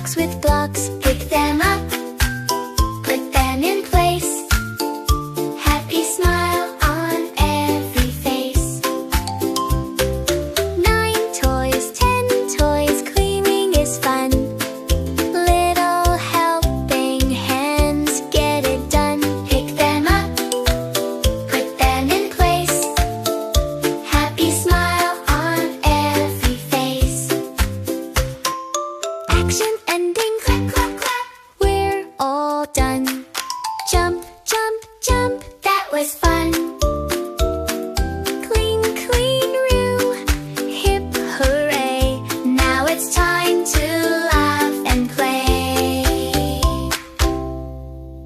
blocks with blocks. Pick them up, put them in place. Happy smile on every face. 9 toys, 10 toys, cleaning is fun. Little helping hands get it done. Pick them up, put them in place. Happy smile on every face. Action ending, clap, clap, clap. We're all done. Jump, jump, jump, that was fun. Clean, clean room, hip hooray. Now it's time to